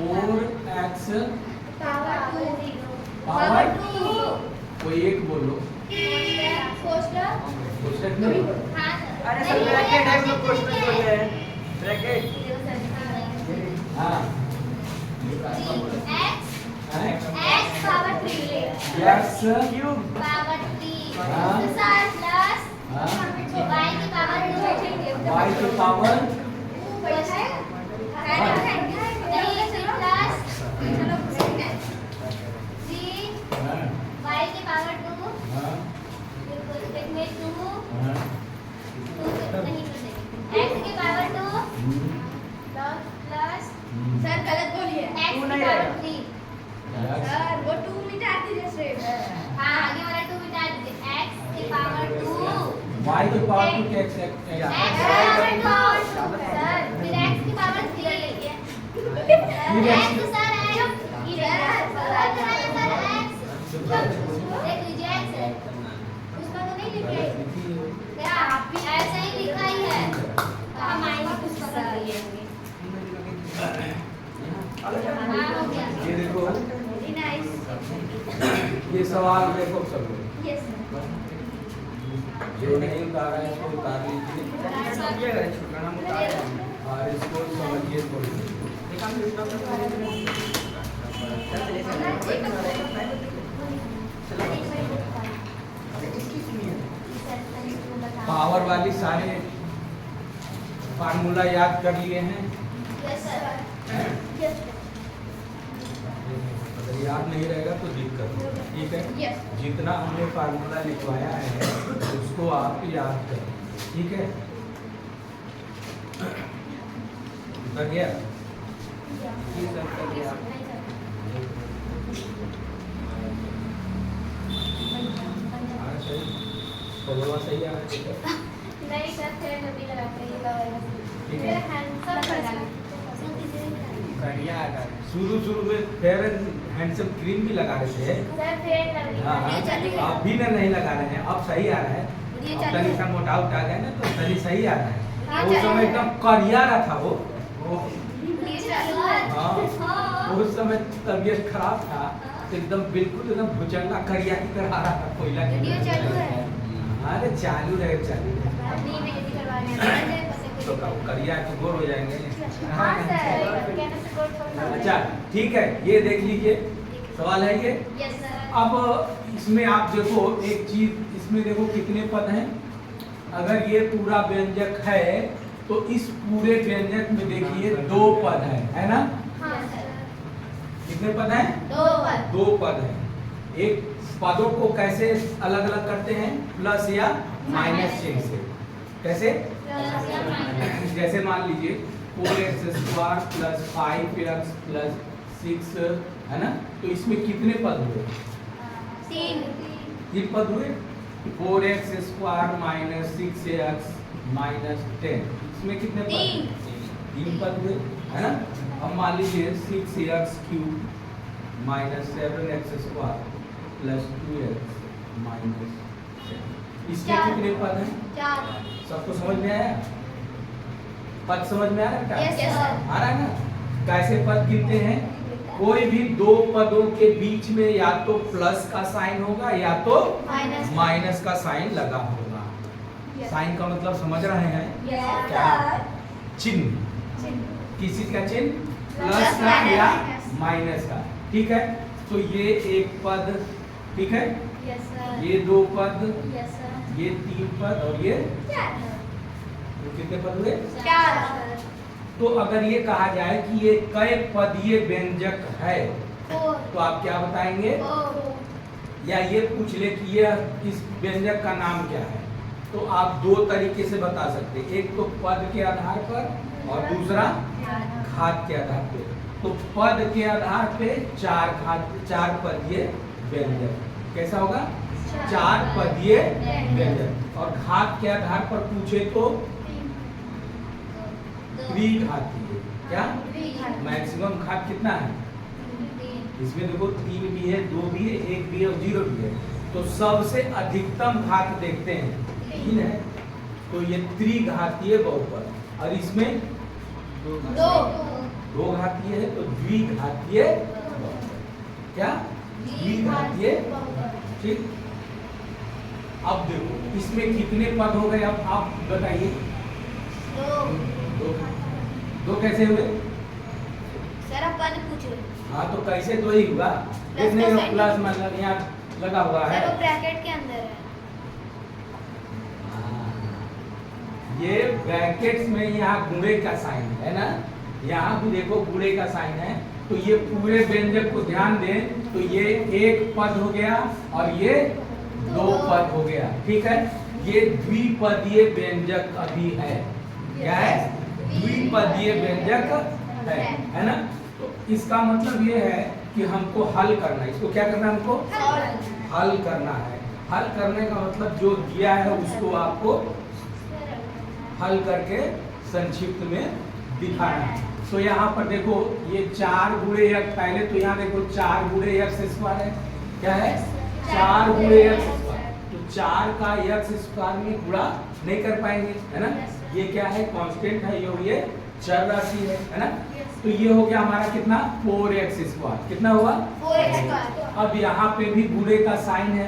4x power power 2 कोई एक बोलो। कोष्टक नहीं अरे सर ब्रैकेट है तो कोष्टक बोल रहे हैं ब्रैकेट। हाँ x power 3 x cube power 3 हाँ। प्लस हाँ y की पावर 2 y की पावर हाँ y की पावर 2 हाँ में 2 हाँ नहीं x की पावर 2 प्लस सर गलत बोलिए x Two की नहीं पावर रहेगा। 3 x सर वो 2 मिटा दीजिए सिर्फ हाँ आगे वाला 2 मिटा दीजिए x की पावर 2 y की पावर 2 के x x की पावर 2 सर फिर x की पावर 3 फिर x x सर देख लीजिए x है उसमें तो नहीं लिखे क्या ऐसा ही लिखा ही है हम आएंगे कुछ पकड़ लिए हाँ हो गया ये देखो वेरी नाइस ये सवाल देखो सब लोग। यस जो नहीं उतारा है इसको उतार लीजिए समझिएगा छोटा नाम बता रहे हैं। और इसको समझिए थोड़ी पावर वाली सारे फार्मूला याद कर लिए हैं। यस सर अगर याद नहीं रहेगा तो दिक्कत है, ठीक है। यस जितना हमने फार्मूला लिखवाया है उसको आप याद करें, ठीक है। उतर गया? जी सर कर दिया। हाँ, सही। फॉलोअर सही आ रहा है, ठीक है। नहीं सर फिर कभी लगाते हैं ठीक है। फिर हैंडसम लगाना बढ़िया आ रहा है। शुरू में फेयर हैंडसम क्रीम भी लगा रहे थे। सर फिर लगेगा हाँ, ये चलेगा अभी ना नहीं लगा रहे हैं, अब सही आ रहा है। ये अब चलेगा। तनिक सा मोटा उठा गया ना तो तनिक सही आ रहा है। हाँ, उस समय चलेगा। एकदम करिया रहा था वो ये चलेगा हाँ। हाँ उस समय तबीयत खराब था तो एकदम बिल्कुल एकदम भुजंगा करिया की तरह आ रहा था, कोयला की वीडियो तरह। चालू है? अरे चालू रहे चालू रहे। नहीं मैं यदि करवाने तो करिया तो गोर हो जाएंगे। हाँ सर कहने से कोड करना अच्छा ठीक है, ये देख लीजिए सवाल है ये। यस सर अब इसमें आप देखो एक चीज, इसमें देखो कितने पद हैं। अगर ये पूरा व्यंजक है तो इस पूरे व्यंजक में देखिए 2 पद है ना। हाँ सर कितने पद हैं? 2 पर 2 पद हैं। एक पदों को कैसे अलग अलग करते हैं? प्लस या माइनस चिन्ह से। कैसे? जैसे मान लीजिए 4x² प्लस 5x प्लस 6 है ना, तो इसमें कितने पद हुए? 3 3 पद हुए। 4x² माइनस 6x माइनस 10, इसमें कितने पद? 3 पद हुए है ना। अब मान लीजिए 6x³ minus 7x² plus 2x minus 7, इसके कितने पद हैं? 4 सबको समझ में आया? पद समझ में आ रहा है क्या? Yes, sir. आ रहा है ना। कैसे पद गिनते हैं? कोई भी 2 पदों के बीच में या तो प्लस का साइन होगा या तो माइनस माइनस का साइन लगा होगा। साइन का मतलब समझ रहे हैं? क्या? चिन्ह, किस चीज का चिन्ह? प्लस का या माइनस का, ठीक है। तो ये एक पद, ठीक है। यस सर ये 2 पद, यस सर ये 3 पद और ये 4 कितने पद हुए? 4 तो अगर ये कहा जाए कि ये कई पदीय व्यंजक है 4 तो आप क्या बताएंगे? या ये पूछ ले कि ये इस व्यंजक का नाम क्या है, तो आप 2 तरीके से बता सकते हैं। एक तो पद के आधार पर और दूसरा घात के आधार पे। तो पद के आधार पे 4 पदीय व्यंजक कैसा होगा? 4 पदीय व्यंजक। और घात के आधार पर पूछे तो द्विघातीय। क्या? मैक्सिमम घात कितना है? इसमें देखो 3 भी है, 2 भी है, 1 भी है और 0 भी है। तो सबसे अधिकतम घात देखते हैं 3 है, तो ये त्रिघातीय बहुपद। और इसमें 2 दो घातीय है तो द्विघातीय बहुपद। क्या द्विघातीय, ठीक। अब देखो इसमें कितने पद हो गए, अब आप बताइए। दो। दो कैसे हुए? सर आप पद पूछ रहे हैं। हाँ तो कैसे दो ही हुआ? प्लस नहीं का प्लस मतलब यहाँ लगा हुआ है। सर वो ब्रैकेट के अंदर है। ये ब्रैकेट्स में यहाँ गुणे का साइन है ना, यहाँ भी देखो गुणे का साइन है। तो ये पूरे व्यंजक को ध्यान दें तो ये एक पद हो गया और ये दो पद हो गया, ठीक है। ये द्विपदीय व्यंजक अभी है। क्या है? द्विपदीय व्यंजक है ना। तो इसका मतलब ये है कि हमको हल करना है। इसको क्या करना है? हमको हल करना है। हल करने का मतलब जो दिया है उसको आपको हल करके संक्षिप्त में दिखाना है। तो यहाँ पर देखो ये 4 गुणे x, पहले तो यहाँ देखो 4 गुणे x स्क्वायर है। क्या है? 4 गुणे x स्क्वायर। तो 4 का x स्क्वायर में गुणा नहीं कर पाएंगे, है ना। ये क्या है? कांस्टेंट है, ये चर राशि है ना। तो ये हो गया हमारा कितना? 4x square. कितना हुआ? 4x square. अब यहाँ पे भी गुणे का साइन है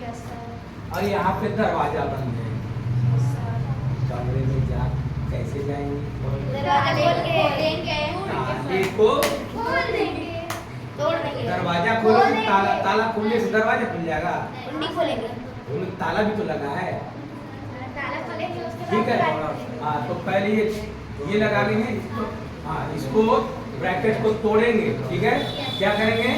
यस सर। और यहाँ पे दरवाजा बन गया। कमरे में जा कैसे जाएंगे? दरवाजा खोल के देंगे। ताले को खोल देंगे। तोड़ देंगे। दरवाजा खोलो तो ताला खोलने से दरवाजा खुल जाएगा। कुंडी खोलेंगे। उनमें ताला भी तो लगा है, ताला खोलेंगे उसके ठीक है। बाद हाँ तो पहले ये लगा लेंगे इसको। हाँ इसको ब्रैकेट को तोड़ेंगे, ठीक है। क्या करेंगे?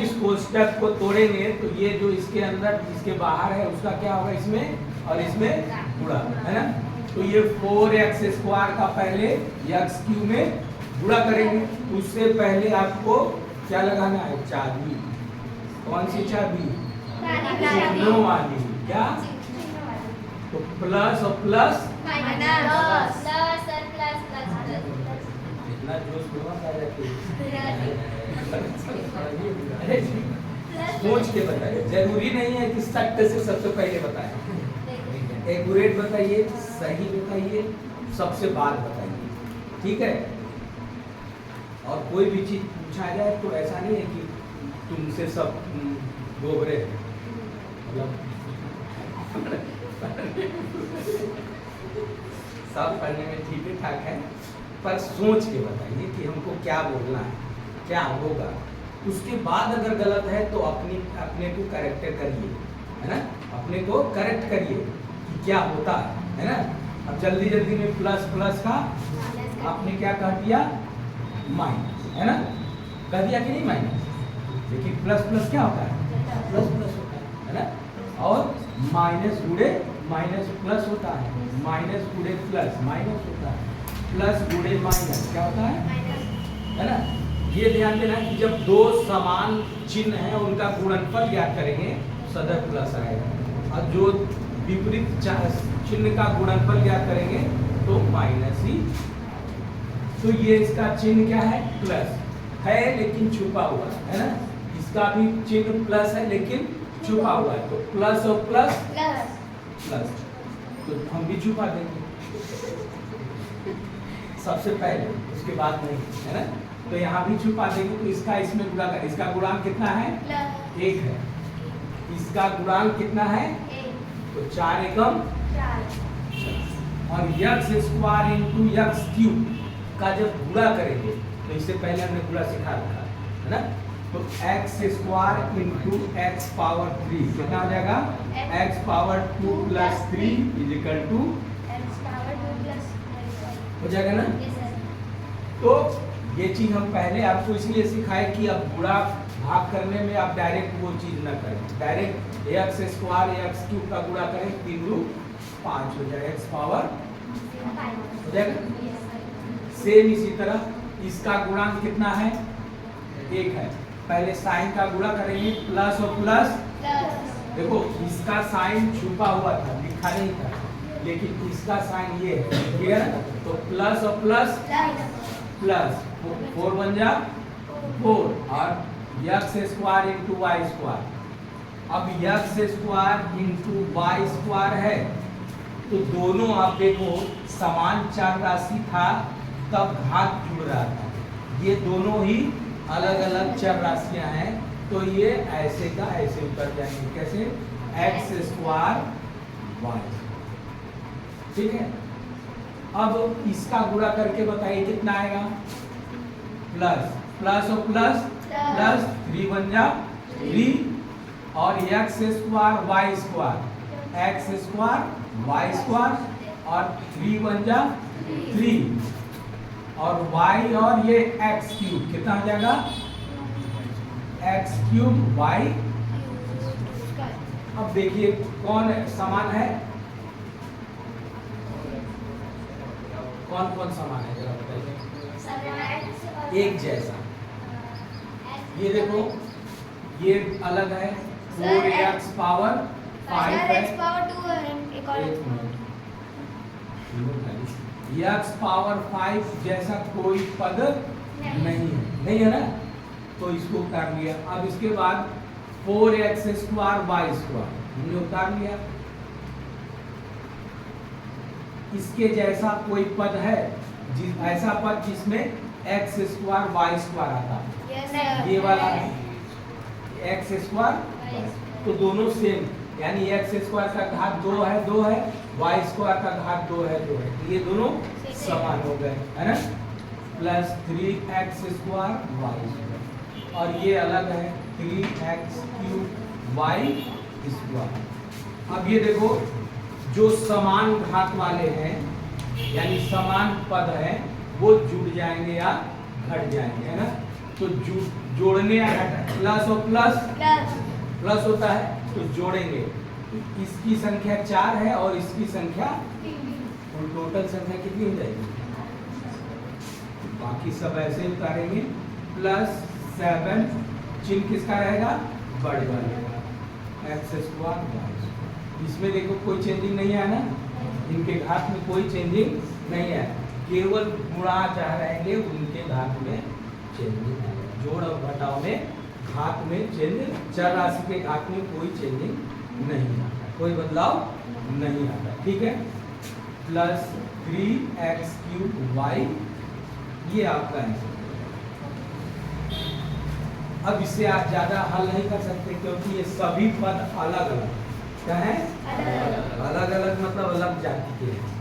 इस कोष्टक को तोड़ेंगे तो ये जो इसके अंदर इसके बाहर है उसका क्या होगा? इसमें और इसमें गुणा, है ना। तो ये 4x स्क्वायर का पहले x क्यूब में गुणा करेंगे। उससे पहले आपको क्या लगाना है? चाबी। कौन सी चाबी? चिन्हों वाली। क्या? तो प्लस और प्लस माइनस सर प्लस इतना जोश क्यों आ रहा है? सोच के बताइए, जरूरी नहीं है कि सट्ट से सबसे पहले बताएं। एक्यूरेट बताइए, सही बताइए, सबसे बाद बताइए, ठीक है। और कोई भी चीज पूछा जाए तो ऐसा नहीं है कि तुमसे सब गोबरे हैं, मतलब सब पढ़ने में ठीक ही ठाक है, पर सोच के बताइए कि हमको क्या बोलना है, क्या होगा। उसके बाद अगर गलत है तो अपने को करेक्ट करिए, है ना। अपने को करेक्ट करिए कि क्या होता है ना। अब जल्दी जल्दी में प्लस प्लस का आपने क्या कह दिया? माइनस, है ना। कह दिया कि नहीं माइनस? लेकिन प्लस प्लस क्या होता है? प्लस प्लस होता है ना। और माइनस गुणे माइनस प्लस होता है, माइनस गुणे प्लस माइनस होता है, प्लस गुणे माइनस क्या होता है ना। ये ध्यान देना कि जब दो समान चिन्ह हैं उनका गुणनफल ज्ञात करेंगे सदैव प्लस आएगा, और जो विपरीत चिन्ह का गुणनफल ज्ञात करेंगे तो माइनस ही। तो ये इसका चिन्ह क्या है? प्लस है लेकिन छुपा हुआ है ना। इसका भी चिन्ह प्लस है लेकिन छुपा हुआ है, तो प्लस और प्लस प्लस, तो हम भी छुपा देंगे सबसे पहले, उसके बाद नहीं, है ना। तो यहाँ भी छुपा देंगे। तो इसका इसमें गुणा कर, इसका गुणांक कितना है? 1 है। इसका गुणांक कितना है? तो 4 एकम 4। और x square into x cube का जब गुणा करेंगे तो इससे पहले हमने गुणा सिखा रखा है ना। तो x square into X power 3 कितना हो जाएगा? x power 2 plus 3 is equal to हो जाएगा ना। तो ये चीज हम पहले आपको इसलिए सिखाए कि अब गुणा भाग करने में आप डायरेक्ट वो चीज ना करें, direct x square x cube का गुणा करें 3 दूनी 5 हो जाएगा, एक्स पावर हो जाएगा। सेम इसी तरह इसका गुणांक कितना है? 1 है। पहले साइन का गुणा करेंगे, प्लस और प्लस। देखो इसका साइन छुपा हुआ था, लिखा नहीं था, लेकिन इसका साइन ये है, क्लियर है। तो प्लस और प्लस प्लस 4 बन जा 4 और X square into Y square. अब X square into Y square है तो दोनों आप देखो समान चार राशि था तब घात जुड़ रहा था, ये दोनों ही अलग अलग चर राशियां हैं, तो ये ऐसे का ऐसे उतर जाएंगे। कैसे? X square Y. ठीक है, अब इसका गुणा करके बताइए कितना आएगा। प्लस प्लस और प्लस प्लस 3 बन जा 3 और X square Y square, X square Y square और 3 बन जा 3 और y और ये एक्स क्यूब कितना हो जाएगा? X cube y. अब देखिए कौन समान है, कौन कौन समान है जरा बताइए। एक जैसा, ये देखो ये अलग है, 4x पावर 5 है, x पावर 5 जैसा कोई पद नहीं है ना, तो इसको उतार लिया। अब इसके बाद 4x स्क्वायर वाई स्क्वायर हमने उतार लिया। इसके जैसा कोई पद है, ऐसा पद जिसमें x स्क्वायर वाई स्क्वायर आता, ये वाला एक्स स्क्वायर, तो दोनों सेम, यानी एक्स स्क्वायर का घात 2 है, वाई स्क्वायर का घात 2 है, ये दोनों समान हो गए, है ना। Plus 3x square Y square और ये अलग है 3x क्यूब वाई स्क्वायर। अब ये देखो जो समान घात वाले हैं यानी समान पद हैं वो जुड़ जाएंगे या घट जाएंगे, है ना। तो जोड़ने या प्लस और प्लस होता है तो जोड़ेंगे, इसकी संख्या 4 है और इसकी संख्या, तो टोटल संख्या कितनी हो जाएगी? बाकी सब ऐसे ही उतारेंगे। प्लस 7 चिन्ह किसका रहेगा? बढ़ जाएगा एक्स स्क्वायर वाई। इसमें देखो कोई चेंजिंग नहीं है ना, इनके घात में कोई चेंजिंग नहीं है, केवल गुणा चाह रहेंगे उनके घात में चेंजिंग है। जोड़ और घटाव में घात में चेंज, चर राशि के घात में कोई चेंजिंग नहीं आता, कोई बदलाव नहीं आता। ठीक है, प्लस 3x क्यूब वाई, ये आपका आंसर। अब इससे आप ज्यादा हल नहीं कर सकते क्योंकि ये सभी पद अलग अलग क्या है, अलग अलग मतलब अलग जाति के हैं।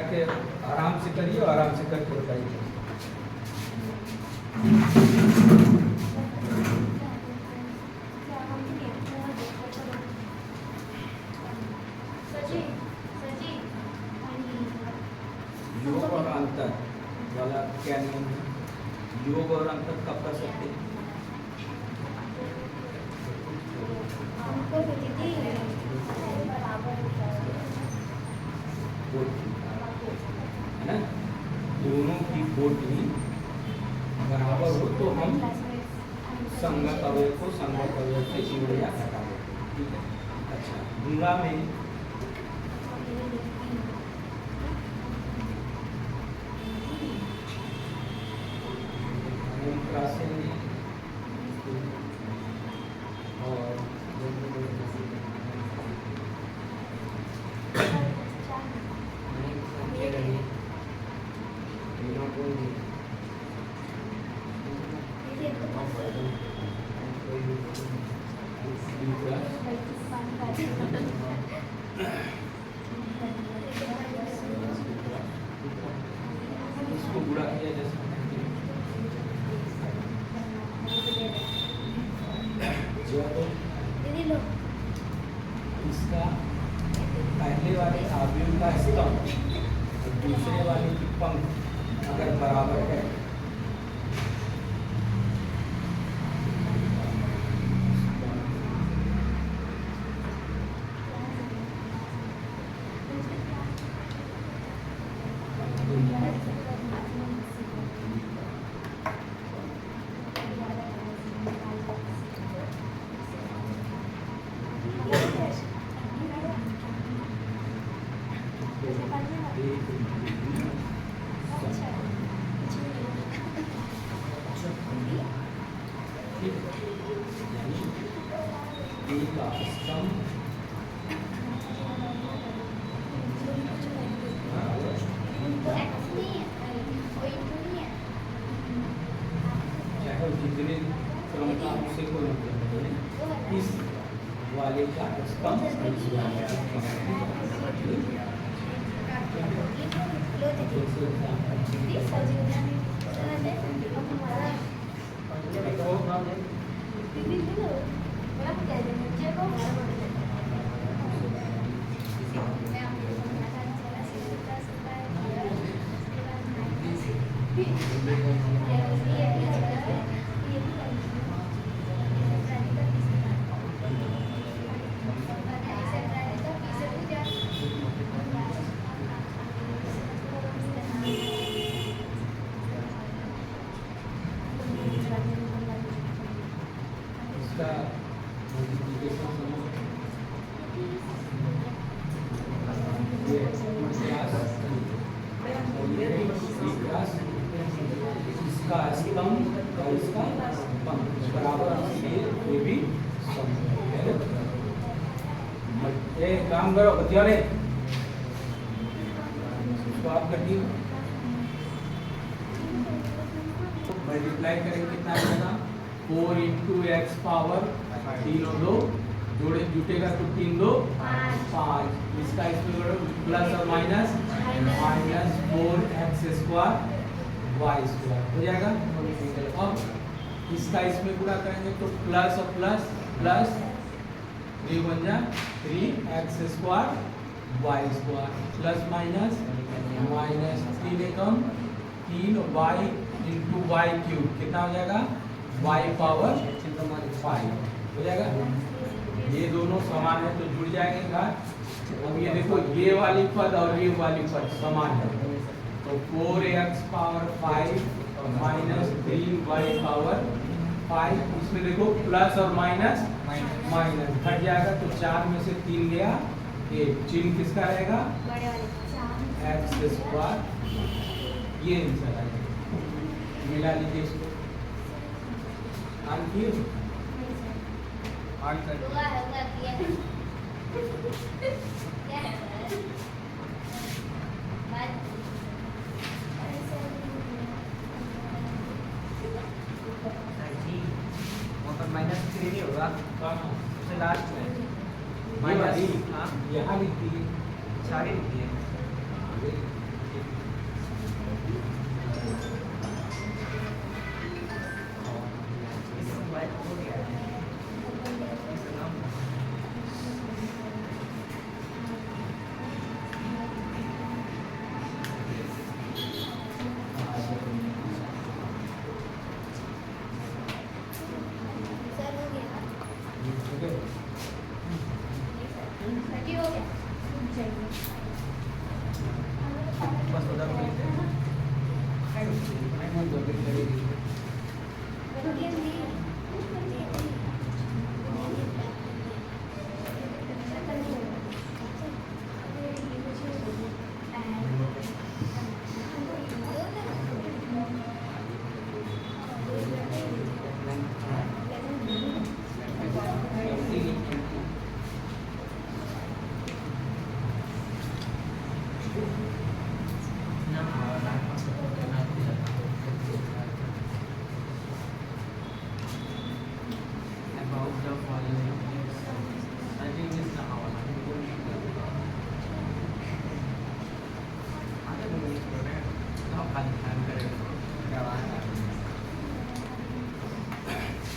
करके आराम से करिए और आराम से करके बताइए। योग और अंतर वाला क्या नियम है? योग और अंतर कब कर सकते हैं? है ना, दोनों की कोटि बराबर हो तो हम संगत अवयव को संगत अवयव से जोड़ या घटा दो। ठीक है। अच्छा, गुणा में और इसको गुणा किया जा सकता है। जब इसका पहले वाले अवयव का स्तंभ और दूसरे वाले की पंक्ति अगर बराबर है यानी का स्तंभ चाहे जितने क्रम का उससे कोई मतलब नहीं, इस वाले का स्तंभ इस वाले का इसका मल्टीप्लिकेशन इसका स्तंभ और इसका पंख बराबर ये भी एक काम करो बतियाले इसको आप कटिए मल्टीप्लाई करेंगे कितना आएगा 4 इंटू एक्स पावर 3 और 2 जोड़े जुटेगा तो 3 2 5 इसका इसमें प्लस और minus minus 4x square Y square हो जाएगा। अब इसका इसमें गुणा करेंगे तो प्लस और प्लस प्लस 3 बन जा 3x square Y square plus minus minus 3 एकम 3y इंटू वाई क्यूब कितना हो जाएगा y पावर 5 हो जाएगा। ये दोनों समान है तो जुड़ जाएंगे घात। अब ये देखो ये वाली पद और ये वाली पद समान है तो 4x power 5 minus 3y power 5 इसमें देखो प्लस और माइनस माइनस घट जाएगा तो 4 में से 3 गया 1 चिन्ह किसका रहेगा x स्क्वायर ये आंसर आएगा। मिला लीजिए इसको माइनस 3 नहीं होगा सबसे लास्ट में माइनस यहाँ लिख दिए सारी लिख दिए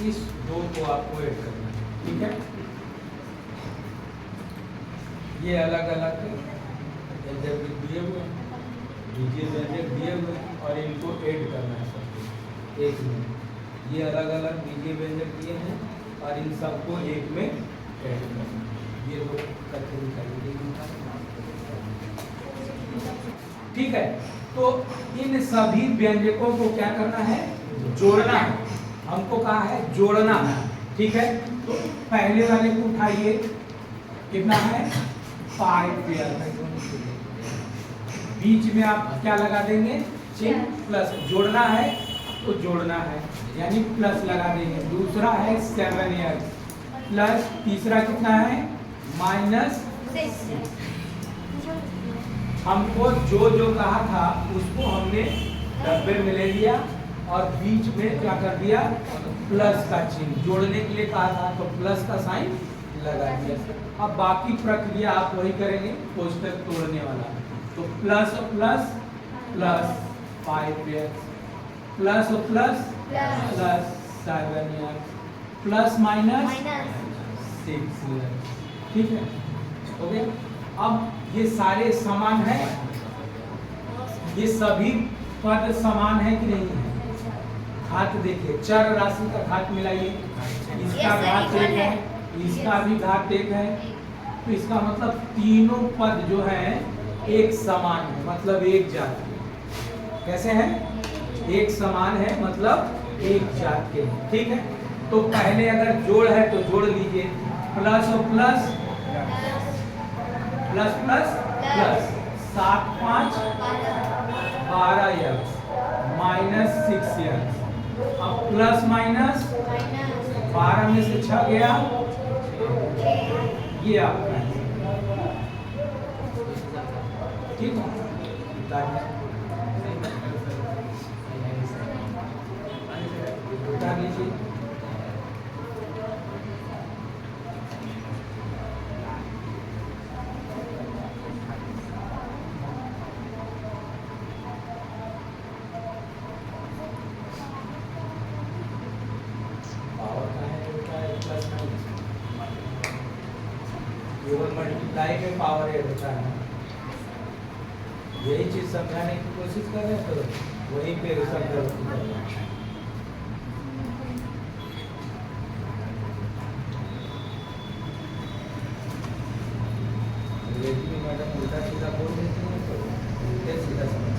इस दो को आपको ऐड करना है, ठीक है। ये अलग अलग दिए हुए दिए हुए और इनको ऐड करना है सबको एक में। ये अलग अलग बीजीय व्यंजक दिए हैं और इन सबको एक में ऐड करना है। ये लोग करके दिखाइए, ठीक है। तो इन सभी व्यंजकों को क्या करना है, जोड़ना है। हमको कहा है जोड़ना है, ठीक है। तो पहले वाले को उठाइए, कितना है 5 पेयर। बीच में आप क्या लगा देंगे, चिन्ह प्लस। जोड़ना है तो जोड़ना है यानी प्लस लगा देंगे। दूसरा है 7 ईयर प्लस, तीसरा कितना है -6। हमको जो जो कहा था उसको हमने डब्बे में ले लिया और बीच में क्या कर दिया, प्लस का चिन्ह। जोड़ने के लिए कहा था तो प्लस का साइन लगा दिया। अब बाकी प्रक्रिया आप वही करेंगे, कोष्टक तोड़ने वाला। तो प्लस और प्लस प्लस 5 ईयर्स, प्लस और plus plus 7 years, plus minus 6 years, ठीक है, हो गया। अब ये सारे समान है, ये सभी पद समान है कि नहीं है। घात देखिए, चर राशि का घात मिलाइए, इसका घात 1 है, इसका भी घात 1 है। तो इसका मतलब तीनों पद जो है एक समान है, मतलब एक जात के। कैसे है, एक समान है मतलब एक जात के, ठीक है। तो पहले अगर जोड़ है तो जोड़ लीजिए, प्लस और plus plus plus plus 7 5 12 years -6 years. अब प्लस माइनस 12 में से 6 गया, ये आपका है, ठीक है। उतार लीजिए। मल्टीप्लाई में पावर ऐड होता है, यही चीज समझाने की कोशिश कर रहे हैं, तो वहीं पे समझा। मैडम उल्टा सीधा बोल देती हैं तो उल्टे सीधा समझ।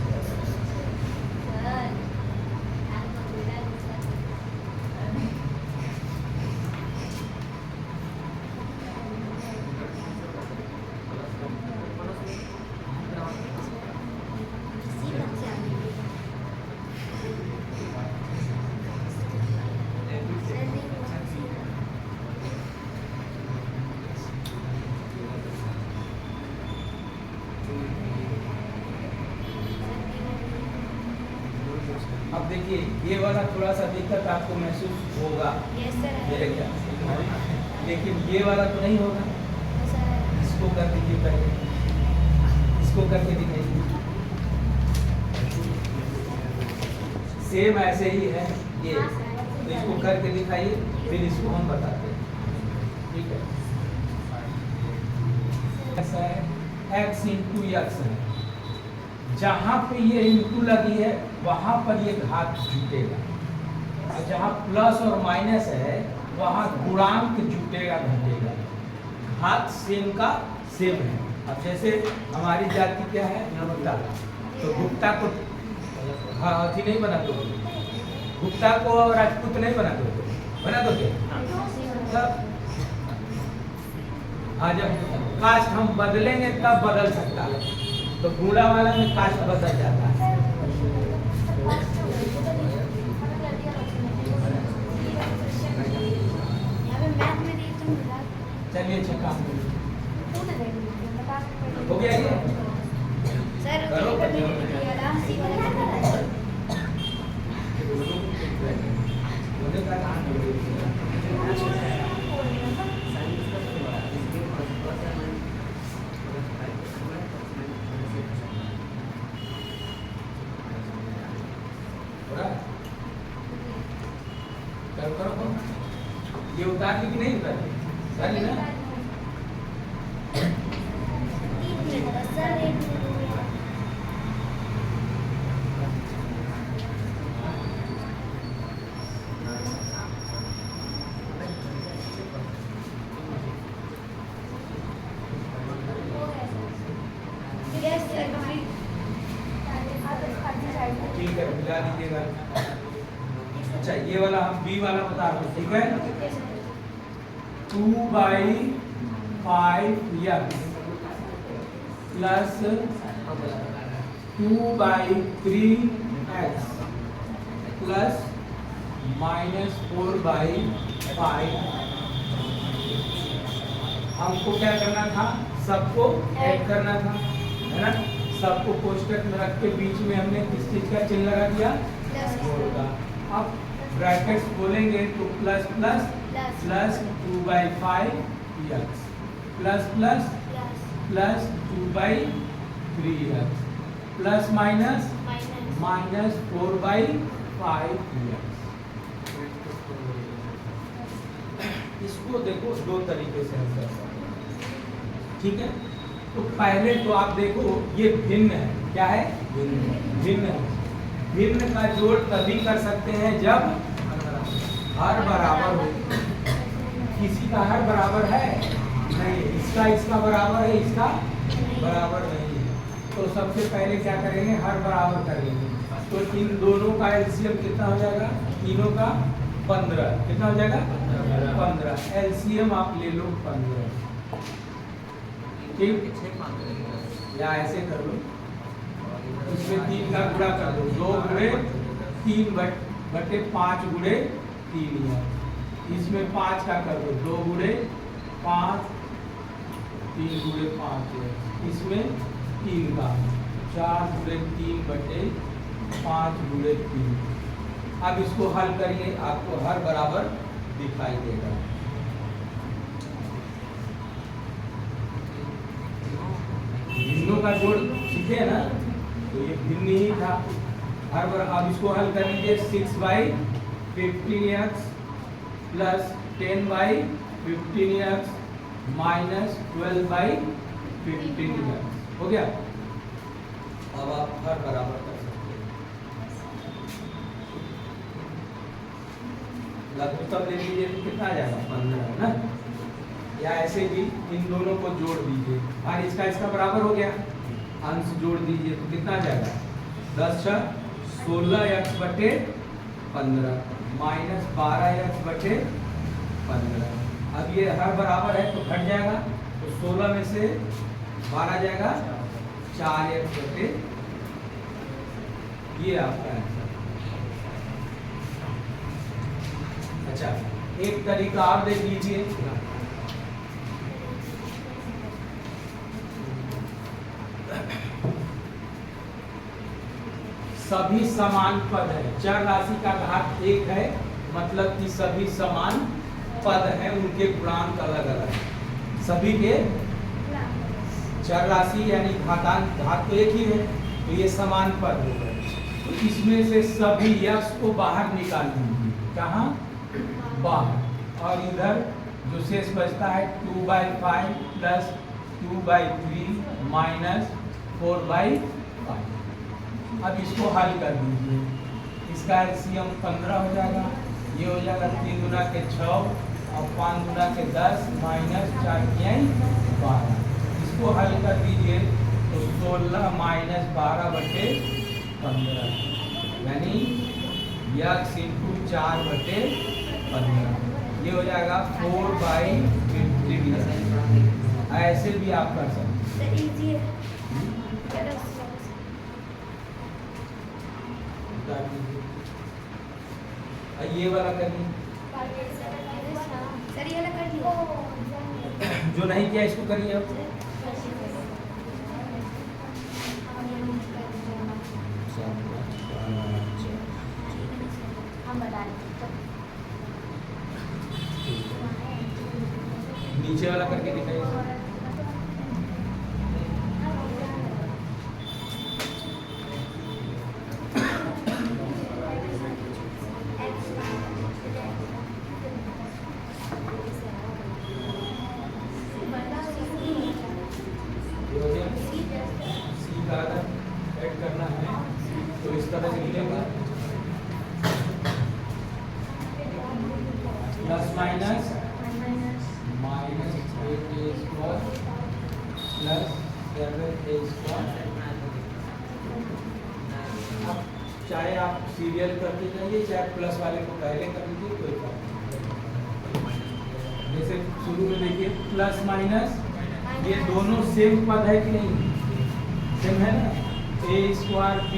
अब देखिए ये वाला थोड़ा सा दिक्कत आपको महसूस होगा, मेरे ख्याल से, लेकिन ये वाला तो नहीं होगा। इसको कर दीजिए, पहले इसको करके दिखाइए। सेम ऐसे ही है ये, तो इसको करके दिखाइए, फिर इसको हम बताते हैं, ठीक है। ऐसा है x × x है, जहाँ पे ये इंटू लगी है वहां पर ये घात जुटेगा, और जहाँ प्लस और माइनस है वहां गुणांक जुटेगा घटेगा। घात सेम का सेम है। अब जैसे हमारी जाति क्या है, गुप्ता, तो गुप्ता को अथी नहीं बना, तो गुप्ता को राजपूत नहीं बना दो, बना दो क्या? तब जब कास्ट हम बदलेंगे तब बदल सकता है, तो बूढ़ा वाला में कास्ट बदल जाता है। चलिए अच्छा काम हो गया ये सर करो करो ये उतार दी कि नहीं उतार दी ना? ठीक है, मिला दीजिएगा। अच्छा ये वाला हम बी वाला बता रहे हैं, ठीक है? 2/5 प्लस 2/3 प्लस -4/5। हमको क्या करना था? सबको ऐड करना था, है ना? सबको कोष्टक में रख के बीच में हमने किस चीज का चिन्ह लगा दिया? होगा। अब ब्रैकेट्स खोलेंगे तो plus plus plus 2/5 plus plus plus 2/3 plus minus minus 4/5। इसको देखो दो तरीके से हम कर सकते हैं, ठीक है? तो पहले तो आप देखो ये भिन्न है, क्या है? भिन्न है। भिन्न का जोड़ तभी कर सकते हैं जब हर बराबर हो। किसी का हर बराबर है नहीं, इसका बराबर है, इसका बराबर नहीं है, तो सबसे पहले क्या करेंगे? हर बराबर करेंगे। तो इन दोनों का एलसीएम कितना हो जाएगा? तीनों का 15। कितना हो जाएगा? 15। एलसीएम आप ले लो 15, ठीक? या ऐसे कर लो, इसमें 3 का गुणा कर दो, 2 गुणे 3 बटे 5 गुणे 3 है। इसमें 5 का कर दो, 2 गुणे 5 3 गुणे 5 है। इसमें 3 का 4 गुणे 3 बटे 5 गुणे 3। अब इसको हल करिए, आपको हर बराबर दिखाई देगा। भिन्नों का जोड़ सीखे ना, तो ये भिन्न ही था हर बार। अब इसको हल कर लीजिए, 6/15x plus 10/15x minus 12/15x हो गया। अब आप हर बराबर कर सकते हैं, लघुत्तम ले लीजिए तो कितना आ जाएगा? 15 ना, या ऐसे भी इन दोनों को जोड़ दीजिए और इसका बराबर हो गया, अंश जोड़ दीजिए तो कितना आ जाएगा? 10 16x बटे 15 माइनस 12x बटे 15। अब ये हर बराबर है तो घट जाएगा, तो 16 में से 12 जाएगा, 4x बटे, ये आपका आंसर। अच्छा एक तरीका आप देख लीजिए, सभी समान पद है, चर राशि का घात 1 है, मतलब कि सभी समान पद हैं, उनके गुणांक अलग अलग है। सभी के चर राशि यानी घातांक, घात तो एक ही है, तो ये समान पद हो गए। तो इसमें से सभी यक्ष को बाहर निकाल दीजिए, कहाँ? बाहर। और इधर जो शेष बचता है 2/5 प्लस 2/3 माइनस 4/5। अब इसको हल कर दीजिए, इसका एलसीएम 15 हो जाएगा, ये हो जाएगा 3 गुना के 6 और 5 गुना के 10 माइनस 4 12। इसको हल कर दीजिए तो 16 माइनस 12 बटे 15 यानी x इंटू 4/15 ये हो जाएगा 4/15। ऐसे भी आप कर सकते हैं। ये वाला करिए, सर ये वाला कर दिया। जो नहीं किया इसको करिए अब। हम बता रहे नीचे वाला करके दिखाइए। सी का ऐड करना है तो इस तरह से लिखेगा plus minus -8a² plus 7a²। अब चाहे आप सीरियल करते जाइए चाहे प्लस वाले को पहले कर लीजिए, कोई फर्क नहीं। जैसे शुरू में देखिए प्लस माइनस, ये दोनों सेम पद है कि नहीं? सेम है ना। a² b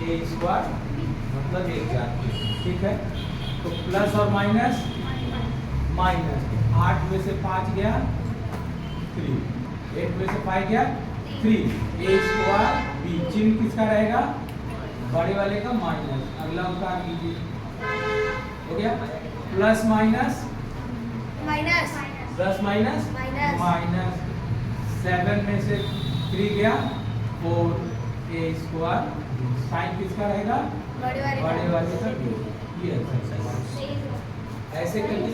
a² मतलब एक जाती, ठीक है। तो प्लस और माइनस, माइनस 8 में से 5 गया 3, 8 में से 5 गया 3, a² b चिन्ह किसका रहेगा? बड़े वाले का माइनस। अगला उतार लीजिए, हो गया plus minus minus plus minus minus 7 में से 3 गया 4a² साइन किसका रहेगा? बड़े वाले का। ये ऐसे करिए,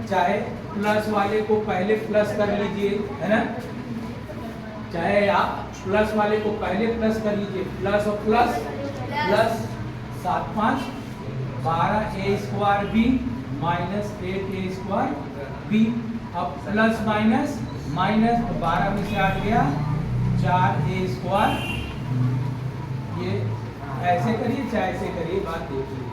चाहे प्लस वाले को पहले प्लस कर लीजिए, है ना। चाहे आप प्लस वाले को पहले प्लस कर लीजिए, प्लस और plus plus 7 5 12a² b minus 8a² b। अब प्लस माइनस माइनस 12 में से 8 गया 4a²। ये ऐसे करिए चाहे ऐसे करिए, बात देखिए।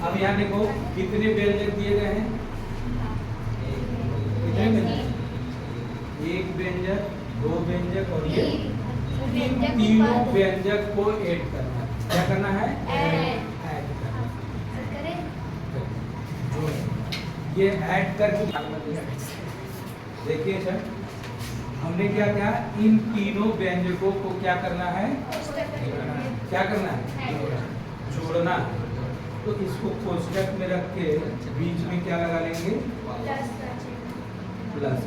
अब यहाँ देखो कितने व्यंजक दिए गए हैं? कितने व्यंजक? एक व्यंजक, दो व्यंजक और ये तीनों व्यंजक को ऐड करना है। क्या करना है? ऐड करना। ये ऐड करके देखिए सर, हमने क्या किया? इन तीनों व्यंजकों को क्या करना है? क्या करना है? जोड़ना। तो इसको कोष्ठक में रख के बीच में क्या लगा लेंगे? प्लस।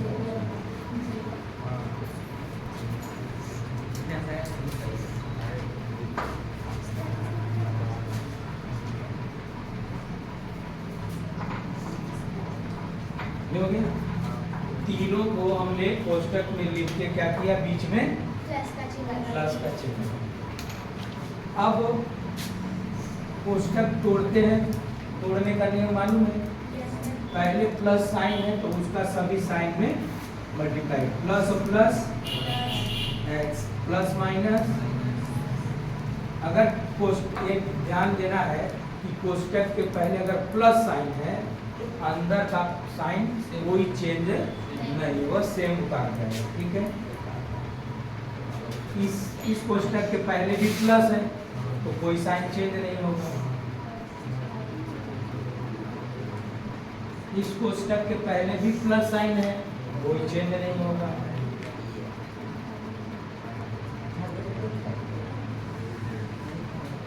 ये हो गया। तीनों को हमने कोष्ठक में लिख के क्या किया? बीच में प्लस का चिन्ह। अब कोष्ठक तोड़ते हैं, तोड़ने का नियम मालूम है? पहले प्लस साइन है तो उसका सभी साइन में मल्टीप्लाई, प्लस और प्लस एक्स प्लस माइनस। अगर एक ध्यान देना है कि कोष्ठक के पहले अगर प्लस साइन है तो अंदर का साइन कोई चेंज नहीं, वो सेम उतारता है, ठीक है। इस कोष्ठक के पहले भी प्लस है तो कोई साइन चेंज नहीं होगा। इस कोष्ठक के पहले भी प्लस साइन है कोई चेंज नहीं होगा।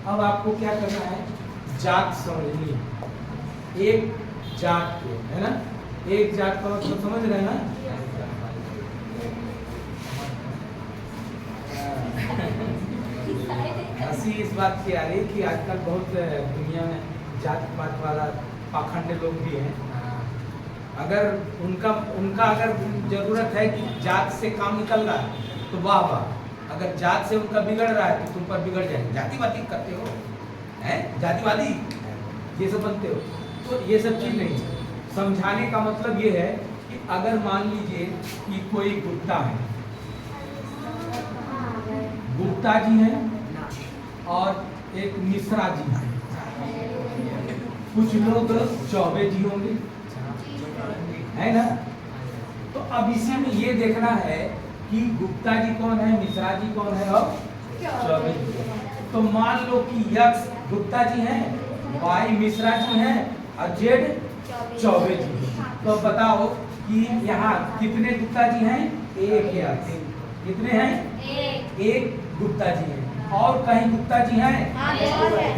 अब आपको क्या करना है, जात समझनी है। एक जात के, है ना, एक जात का मतलब समझ रहे हैं ना। हंसी इस बात की आ रही कि आजकल बहुत दुनिया में जात पात वाला पाखंड लोग भी हैं। अगर उनका अगर जरूरत है कि जात से काम निकल रहा है तो वाह वाह, अगर जात से उनका बिगड़ रहा है तो तुम पर बिगड़ जाएंगे। जातिवादी करते हो, हैं जातिवादी ये सब बनते हो, तो ये सब चीज़ नहीं है। समझाने का मतलब ये है कि अगर मान लीजिए कि कोई गुप्ता है, गुप्ता जी हैं और एक मिश्रा जी हैं, कुछ लोग चौबे जी होंगे, है ना। तो अब इसी में ये देखना है कि गुप्ता जी कौन है, मिश्रा जी कौन है और चौबे जी। तो मान लो कि यक्स गुप्ता जी हैं, वाई मिश्रा जी हैं और जेड चौबे जी। तो बताओ कि यहाँ कितने गुप्ता जी हैं, एक यक्स। कितने हैं, एक गुप्ता जी हैं। और कहीं गुप्ता जी हैं,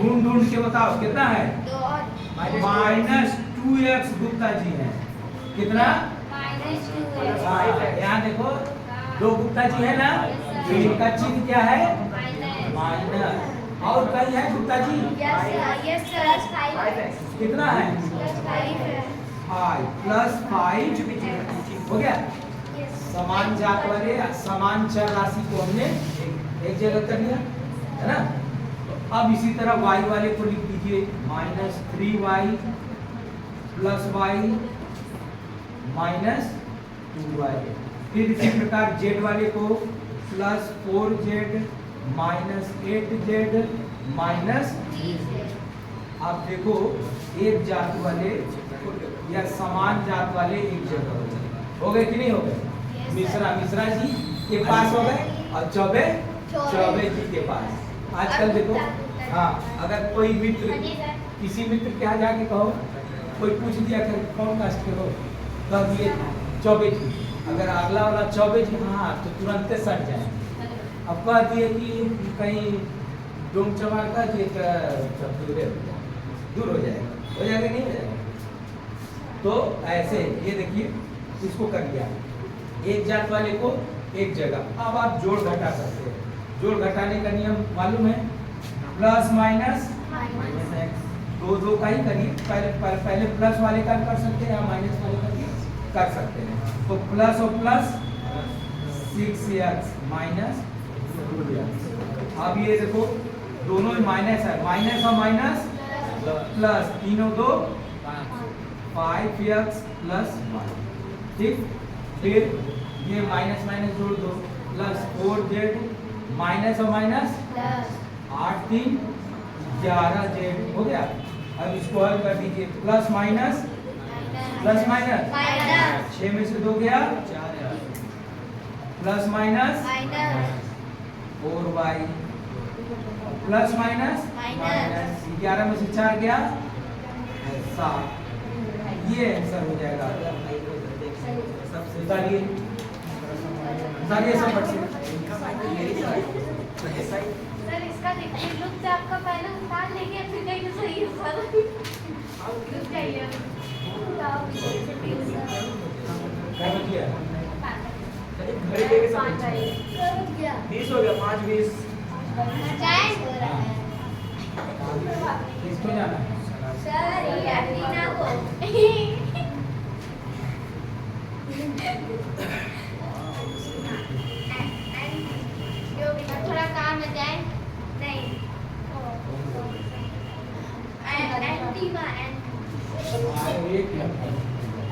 ढूंढ के बताओ कितना है, -2x गुप्ता जी हैं। कितना, यहाँ देखो दो गुप्ता जी है ना, इनका चिन्ह क्या है, माइनस। और कहीं है गुप्ता जी, कितना है, 5 +5 हो गया। समान जात वाले समान चर राशि को हमने एक जगह कर लिया, है ना। तो अब इसी तरह y वाले को लिख दीजिए -3y + y -2y। फिर इसी प्रकार z वाले को +4z -8z -3z। आप देखो एक जात वाले या समान जात वाले एक जगह हो गए कि नहीं हो गए। मिश्रा जी के पास हो गए और चौबे जी के पास। आजकल देखो, हाँ, अगर कोई मित्र किसी मित्र के यहाँ जाके कहो, कोई पूछ दिया कर कौन कास्ट के हो, कह दिए चौबे जी। अगर अगला वाला चौबे जी हाँ तो तुरंत सट जाए। अब कह दिए कि कहीं डोम चमार का जी दूर हो जाएगा नहीं हो जाएगा। तो ऐसे ये देखिए इसको कर दिया, एक जात वाले को एक जगह। अब आप जोड़ घटा करते हैं। जोड़ घटाने का नियम मालूम है, प्लस माइनस दो का ही करिए। पहले प्लस वाले का कर सकते हैं या माइनस वाले का भी कर सकते हैं। तो प्लस और प्लस 6x -2x। अब ये देखो दोनों ही माइनस है, माइनस और माइनस प्लस, तीनों 2 5x + 1। ठीक, फिर ये माइनस माइनस जोड़ दो, +4z माइनस और माइनस 8 3 11z हो गया। अब इसको हल कर दीजिए, प्लस माइनस 6 में से 2 गया, plus minus 4y plus minus 11 में से 4 गया 7। ये आंसर हो जाएगा। उतारिए सब सर इसका देखिए लुक से आपका पहले उतार लेंगे फिर कहीं सही है सर। लुक चाहिए क्या किया, घड़ी लेके सब 20 हो गया, 5 20 किसको जाना है? सर ये रीना को थोड़ा काम है जाए नहीं एंटी का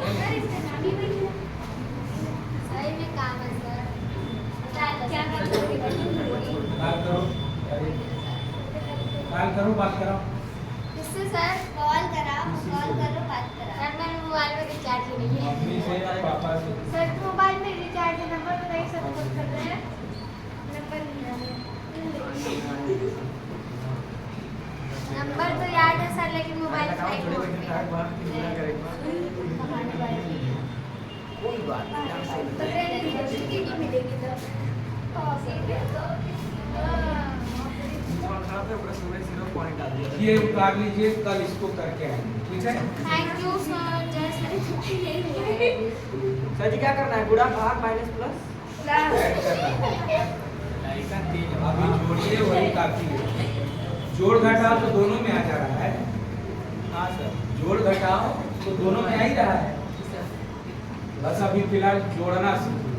सर इसका नाम ही वही है। सही में काम है सर। क्या कॉल करो बात करो। किससे सर? कॉल करो बात करो। सर मेरे मोबाइल में रिचार्ज ही नहीं है। मम्मी से पापा से। सर मोबाइल में रिचार्ज नंबर बताइए सर, फोन कर रहे हैं। नंबर तो याद है सर लेकिन मोबाइल फ्लाइट मोड पे है। कोई बात ये उतार लीजिए, कल इसको करके आएंगे, ठीक है? Thank you sir. जय श्री सर जी क्या करना है? गुणा भाग माइनस प्लस ऐड करना है। अभी जोड़िए, वही काफी है। जोड़ घटाओ तो दोनों में आ जा रहा है। हाँ सर। जोड़ घटाओ तो दोनों में आ ही रहा है। बस अभी फिलहाल जोड़ना सीखिए,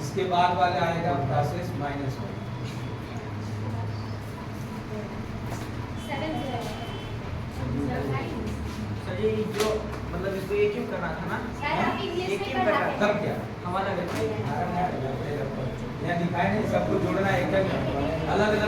इसके बाद वाला आएगा प्रोसेस माइनस में। सर जी जो मतलब इसको एक क्यों करना था ना? एक क्यों करना था? तब क्या हमारा यहाँ दिखाए नहीं, सबको जोड़ना एक अलग अलग